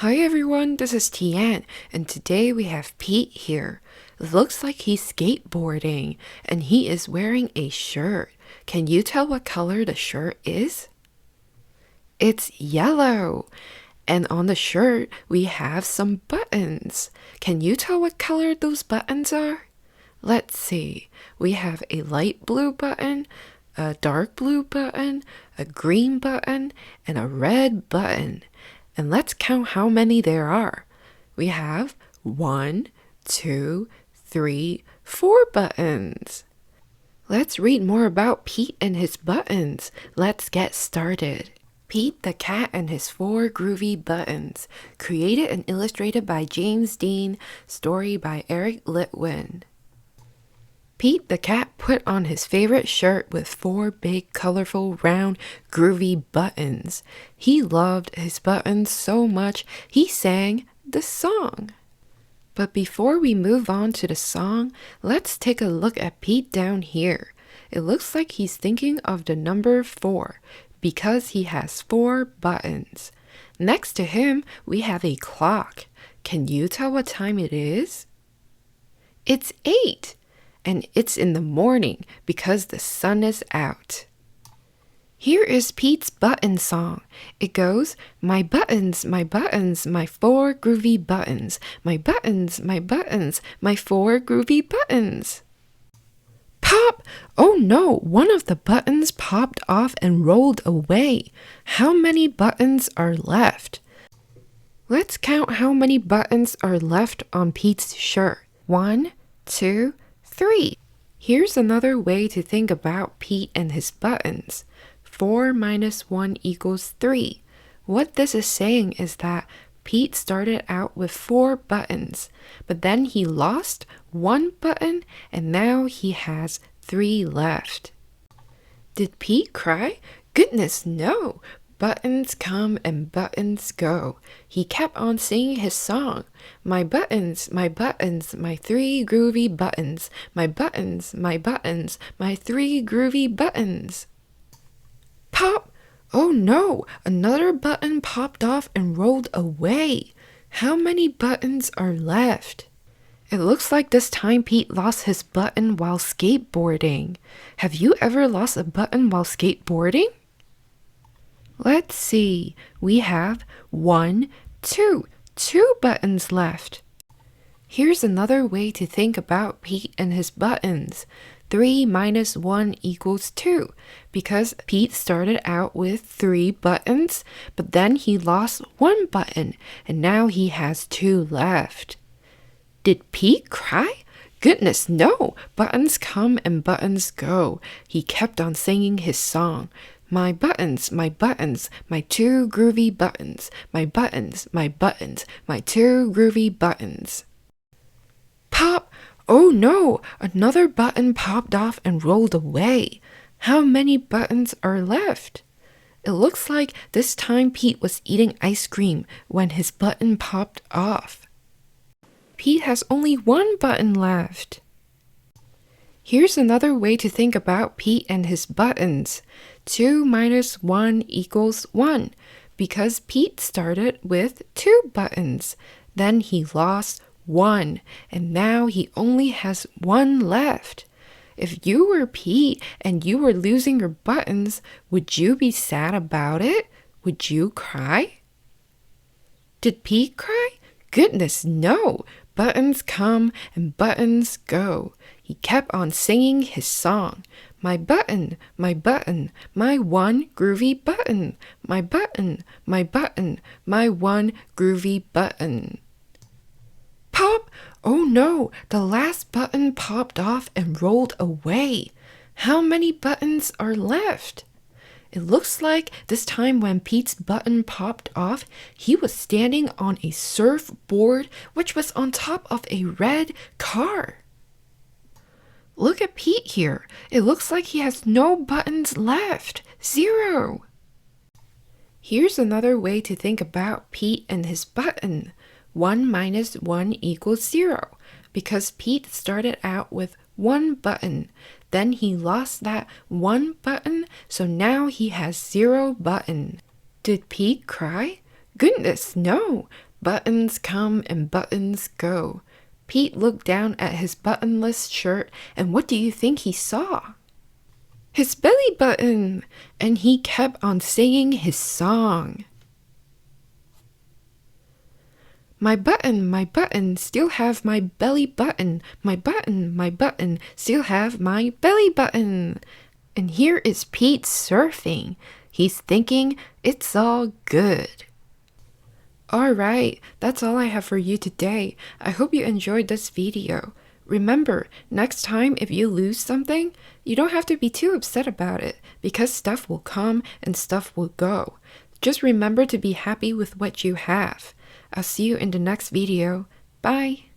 Hi everyone, this is Tian, and today we have Pete here. It looks like he's skateboarding, and he is wearing a shirt. Can you tell what color the shirt is? It's yellow. And on the shirt, we have some buttons. Can you tell what color those buttons are? Let's see. We have a light blue button, a dark blue button, a green button, and a red button. And let's count how many there are. We have 1, 2, 3, 4 buttons. Let's read more about Pete and his buttons. Let's get started. Pete the Cat and his 4 groovy buttons. Created and illustrated by James Dean. Story by Eric Litwin. Pete the Cat put on his favorite shirt with 4 big, colorful, round, groovy buttons. He loved his buttons so much, he sang the song. But before we move on to the song, let's take a look at Pete down here. It looks like he's thinking of the number 4 because he has 4 buttons. Next to him, we have a clock. Can you tell what time it is? It's 8. And it's in the morning because the sun is out. Here is Pete's button song. It goes, my buttons, my 4 groovy buttons. My buttons, my 4 groovy buttons. Pop! Oh no, one of the buttons popped off and rolled away. How many buttons are left? Let's count how many buttons are left on Pete's shirt. 1, 2, 3. Here's another way to think about Pete and his buttons. 4 minus 1 equals 3. What this is saying is that Pete started out with 4 buttons, but then he lost 1 button and now he has 3 left. Did Pete cry? Goodness, no! Buttons come and buttons go. He kept on singing his song. My 3 groovy buttons. My 3 groovy buttons. Pop! Oh no! Another button popped off and rolled away. How many buttons are left? It looks like this time Pete lost his button while skateboarding. Have you ever lost a button while skateboarding? Let's see, we have 1, 2 buttons left. Here's another way to think about Pete and his buttons. 3 minus 1 equals 2, because Pete started out with 3 buttons, but then he lost 1 button, and now he has 2 left. Did Pete cry? Goodness, no! Buttons come and buttons go. He kept on singing his song. My 2 groovy buttons. My 2 groovy buttons. Pop! Oh no! Another button popped off and rolled away. How many buttons are left? It looks like this time Pete was eating ice cream when his button popped off. Pete has only 1 button left. Here's another way to think about Pete and his buttons. 2 minus 1 equals 1, because Pete started with 2 buttons. Then he lost 1, and now he only has 1 left. If you were Pete and you were losing your buttons, would you be sad about it? Would you cry? Did Pete cry? Goodness, no! Buttons come and buttons go. He kept on singing his song. My 1 groovy button. My 1 groovy button. Pop! Oh no, the last button popped off and rolled away. How many buttons are left? It looks like this time when Pete's button popped off, he was standing on a surfboard which was on top of a red car. Look at Pete here. It looks like he has no buttons left. 0. Here's another way to think about Pete and his button. 1 minus 1 equals 0, because Pete started out with 1 button. Then he lost that 1 button, so now he has 0 button. Did Pete cry? Goodness, no! Buttons come and buttons go. Pete looked down at his buttonless shirt, and what do you think he saw? His belly button! And he kept on singing his song. My button, still have my belly button. My button, still have my belly button. And here is Pete surfing. He's thinking it's all good. Alright, that's all I have for you today. I hope you enjoyed this video. Remember, next time if you lose something, you don't have to be too upset about it because stuff will come and stuff will go. Just remember to be happy with what you have. I'll see you in the next video. Bye!